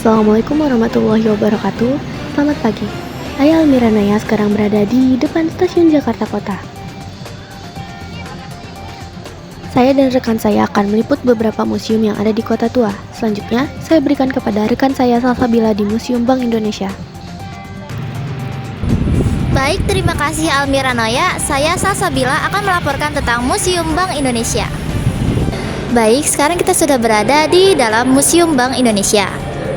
Assalamualaikum warahmatullahi wabarakatuh. Selamat pagi. Saya Almira Naya sekarang berada di depan stasiun Jakarta Kota. Saya dan rekan saya akan meliput beberapa museum yang ada di Kota Tua. Selanjutnya, saya berikan kepada rekan saya Salsabila di Museum Bank Indonesia. Baik, terima kasih Almira Noya. Saya Salsabila akan melaporkan tentang Museum Bank Indonesia. Baik, sekarang kita sudah berada di dalam Museum Bank Indonesia.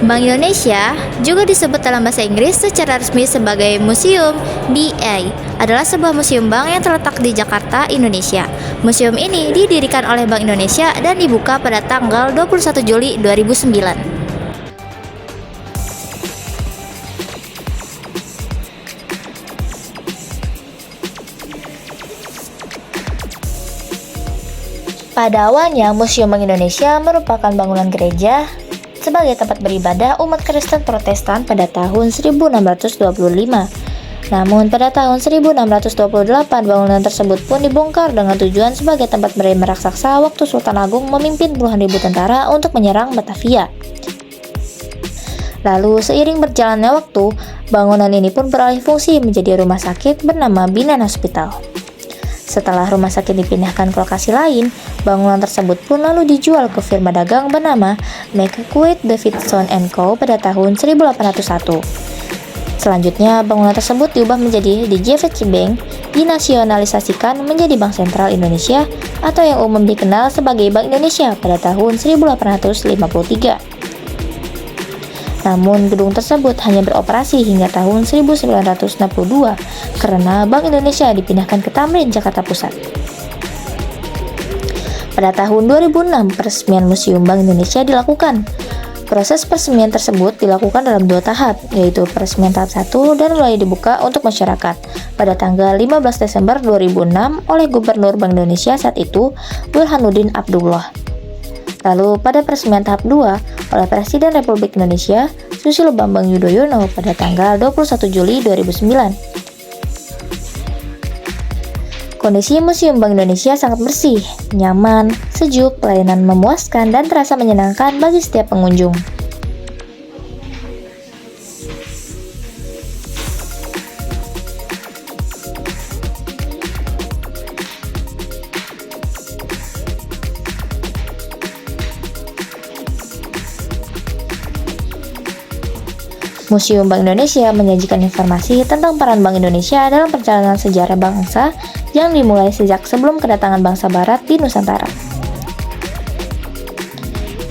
Bank Indonesia juga disebut dalam bahasa Inggris secara resmi sebagai Museum BI, adalah sebuah museum bank yang terletak di Jakarta, Indonesia. Museum ini didirikan oleh Bank Indonesia dan dibuka pada tanggal 21 Juli 2009. Pada awalnya, Museum Bank Indonesia merupakan bangunan gereja sebagai tempat beribadah umat Kristen Protestan pada tahun 1625. Namun pada tahun 1628 bangunan tersebut pun dibongkar dengan tujuan sebagai tempat berdiri raksasa waktu Sultan Agung memimpin puluhan ribu tentara untuk menyerang Batavia. Lalu seiring berjalannya waktu, bangunan ini pun beralih fungsi menjadi rumah sakit bernama Binan Hospital. Setelah rumah sakit dipindahkan ke lokasi lain, bangunan tersebut pun lalu dijual ke firma dagang bernama McQuaid Davidson & Co. pada tahun 1801. Selanjutnya, bangunan tersebut diubah menjadi The JFC Bank, dinasionalisasikan menjadi Bank Sentral Indonesia atau yang umum dikenal sebagai Bank Indonesia pada tahun 1853. Namun, gedung tersebut hanya beroperasi hingga tahun 1962 karena Bank Indonesia dipindahkan ke Tamrin, Jakarta Pusat. Pada tahun 2006, peresmian Museum Bank Indonesia dilakukan. Proses peresmian tersebut dilakukan dalam 2 tahap, yaitu peresmian tahap 1 dan mulai dibuka untuk masyarakat pada tanggal 15 Desember 2006 oleh Gubernur Bank Indonesia saat itu, Burhanuddin Abdullah. Lalu pada peresmian tahap 2 oleh Presiden Republik Indonesia Susilo Bambang Yudhoyono pada tanggal 21 Juli 2009. Kondisi Museum Bank Indonesia sangat bersih, nyaman, sejuk, pelayanan memuaskan, dan terasa menyenangkan bagi setiap pengunjung. Museum Bank Indonesia menyajikan informasi tentang peran Bank Indonesia dalam perjalanan sejarah bangsa yang dimulai sejak sebelum kedatangan bangsa Barat di Nusantara.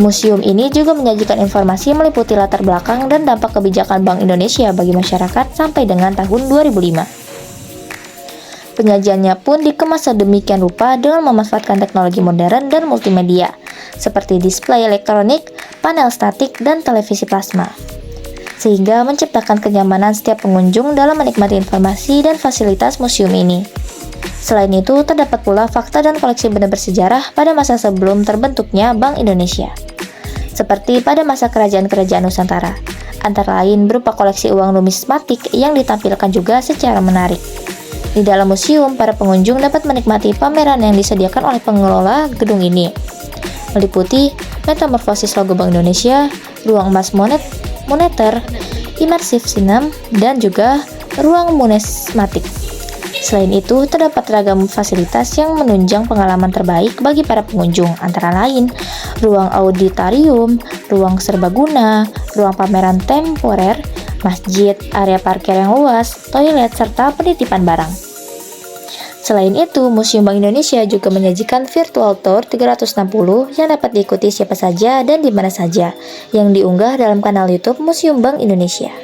Museum ini juga menyajikan informasi meliputi latar belakang dan dampak kebijakan Bank Indonesia bagi masyarakat sampai dengan tahun 2005. Penyajiannya pun dikemas sedemikian rupa dengan memanfaatkan teknologi modern dan multimedia, seperti display elektronik, panel statik, dan televisi plasma, sehingga menciptakan kenyamanan setiap pengunjung dalam menikmati informasi dan fasilitas museum ini. Selain itu, terdapat pula fakta dan koleksi benda bersejarah pada masa sebelum terbentuknya Bank Indonesia, seperti pada masa kerajaan-kerajaan Nusantara, antara lain berupa koleksi uang numismatik yang ditampilkan juga secara menarik. Di dalam museum, para pengunjung dapat menikmati pameran yang disediakan oleh pengelola gedung ini, meliputi metamorfosis logo Bank Indonesia, ruang emas moneter, imersif sinem, dan juga ruang numismatik. Selain itu, terdapat ragam fasilitas yang menunjang pengalaman terbaik bagi para pengunjung, antara lain ruang auditorium, ruang serbaguna, ruang pameran temporer, masjid, area parkir yang luas, toilet, serta penitipan barang. Selain itu, Museum Bank Indonesia juga menyajikan virtual tour 360 yang dapat diikuti siapa saja dan di mana saja, yang diunggah dalam kanal YouTube Museum Bank Indonesia.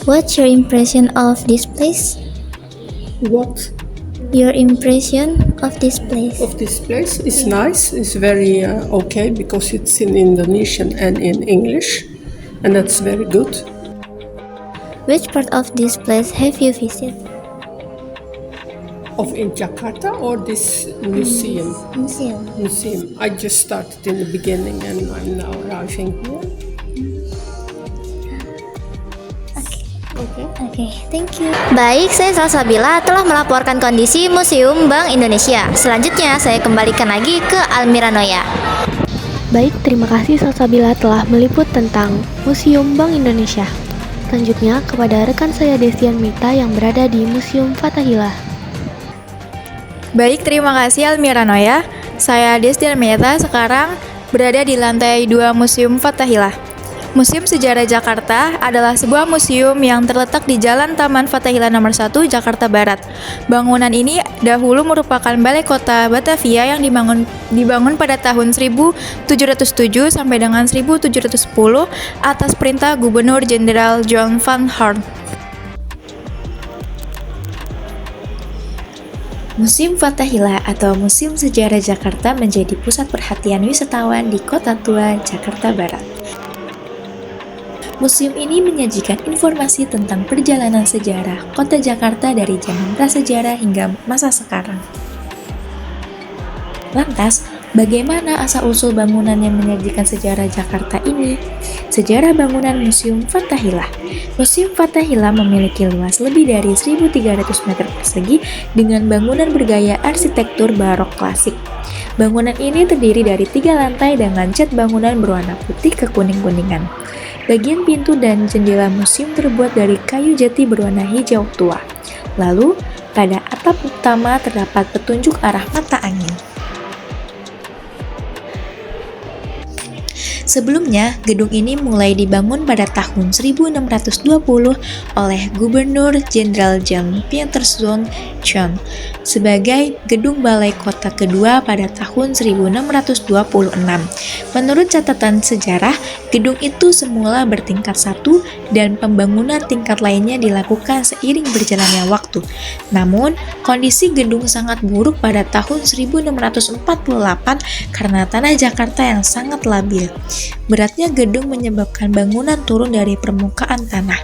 What's your impression of this place? What Your impression of this place? of this place is nice. It's very okay because it's in Indonesian and in English, and that's very good. Which part of this place have you visited? Of in Jakarta or this museum? Museum. I just started in the beginning and I'm now arriving here. Okay. Oke, thank you. Baik, saya Salsabila telah melaporkan kondisi Museum Bank Indonesia. Selanjutnya, saya kembalikan lagi ke Almira Noya. Baik, terima kasih Salsabila telah meliput tentang Museum Bank Indonesia. Selanjutnya, kepada rekan saya Destian Mita yang berada di Museum Fathahillah. Baik, terima kasih Almira Noya. Saya Destian Meta sekarang berada di lantai 2 Museum Fathahillah. Museum Sejarah Jakarta adalah sebuah museum yang terletak di Jalan Taman Fathahillah nomor 1, Jakarta Barat. Bangunan ini dahulu merupakan Balai Kota Batavia yang dibangun pada tahun 1707 sampai dengan 1710 atas perintah Gubernur Jenderal John Van Horn. Museum Fathahillah atau Museum Sejarah Jakarta menjadi pusat perhatian wisatawan di Kota Tua, Jakarta Barat. Museum ini menyajikan informasi tentang perjalanan sejarah kota Jakarta dari zaman prasejarah hingga masa sekarang. Lantas, bagaimana asal-usul bangunan yang menyajikan sejarah Jakarta ini? Sejarah bangunan Museum Fathahillah. Museum Fathahillah memiliki luas lebih dari 1.300 meter persegi dengan bangunan bergaya arsitektur barok klasik. Bangunan ini terdiri dari 3 lantai dengan cat bangunan berwarna putih kekuning-kuningan. Bagian pintu dan jendela museum terbuat dari kayu jati berwarna hijau tua. Lalu, pada atap utama terdapat petunjuk arah mata angin. Sebelumnya, gedung ini mulai dibangun pada tahun 1620 oleh Gubernur Jenderal Jan Pieterszoon John sebagai gedung balai kota kedua pada tahun 1626. Menurut catatan sejarah, gedung itu semula bertingkat 1 dan pembangunan tingkat lainnya dilakukan seiring berjalannya waktu. Namun, kondisi gedung sangat buruk pada tahun 1648 karena tanah Jakarta yang sangat labil. Beratnya gedung menyebabkan bangunan turun dari permukaan tanah.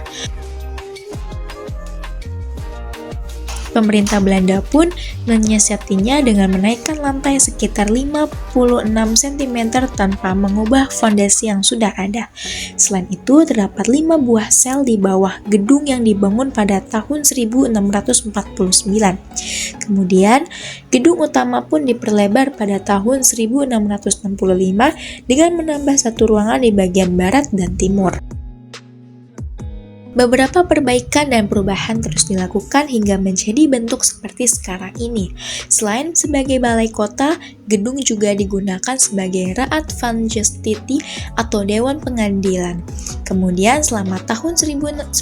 Pemerintah Belanda pun menyiasatinya dengan menaikkan lantai sekitar 56 cm tanpa mengubah fondasi yang sudah ada. Selain itu, terdapat 5 buah sel di bawah gedung yang dibangun pada tahun 1649. Kemudian, gedung utama pun diperlebar pada tahun 1665 dengan menambah 1 ruangan di bagian barat dan timur. Beberapa perbaikan dan perubahan terus dilakukan hingga menjadi bentuk seperti sekarang ini. Selain sebagai balai kota, gedung juga digunakan sebagai Raad van Justitie atau Dewan Pengadilan. Kemudian selama tahun 1925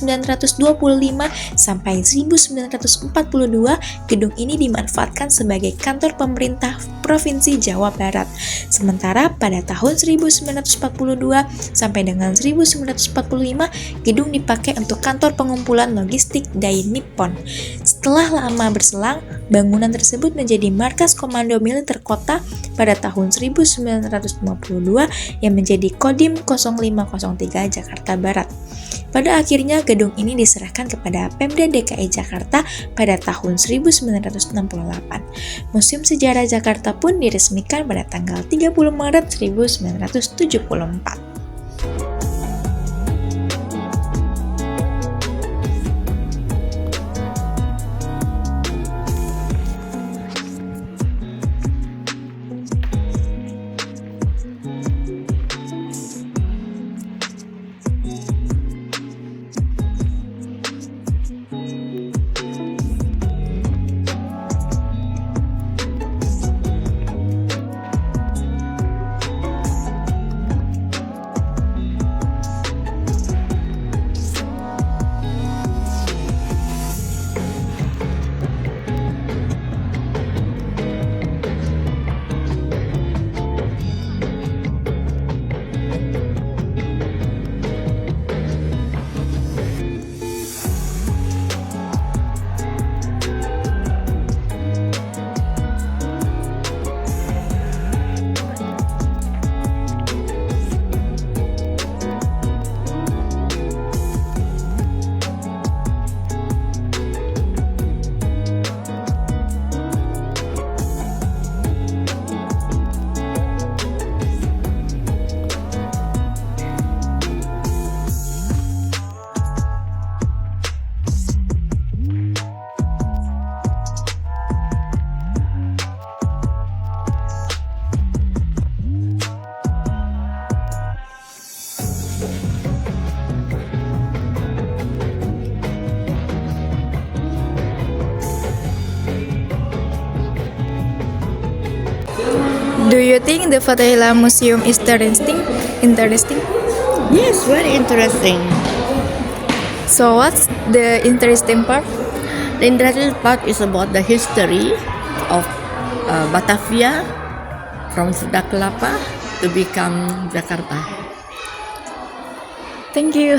sampai 1942, gedung ini dimanfaatkan sebagai kantor pemerintah Provinsi Jawa Barat. Sementara pada tahun 1942 sampai dengan 1945, gedung dipakai untuk kantor pengumpulan logistik Dai Nippon. Setelah lama berselang, bangunan tersebut menjadi markas Komando Militer Kota pada tahun 1952 yang menjadi Kodim 0503 Jakarta Barat. Pada akhirnya gedung ini diserahkan kepada Pemda DKI Jakarta pada tahun 1968. Museum Sejarah Jakarta pun diresmikan pada tanggal 30 Maret 1974. Do you think the Fathahillah Museum is interesting? Yes, very interesting. So what's the interesting part? The interesting part is about the history of Batavia from Sunda Kelapa to become Jakarta. Thank you.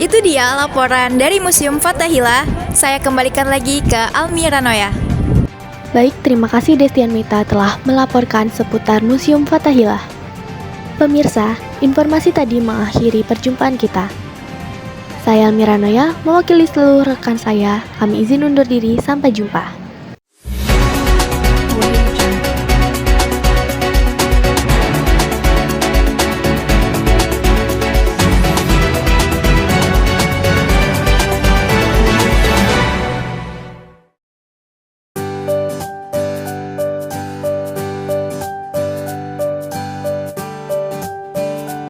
Itu dia laporan dari Museum Fathahillah. Saya kembalikan lagi ke Almira Noya. Baik, terima kasih Destian Mita telah melaporkan seputar Museum Fathahillah. Pemirsa, informasi tadi mengakhiri perjumpaan kita. Saya Almira Noya, mewakili seluruh rekan saya, kami izin undur diri, sampai jumpa.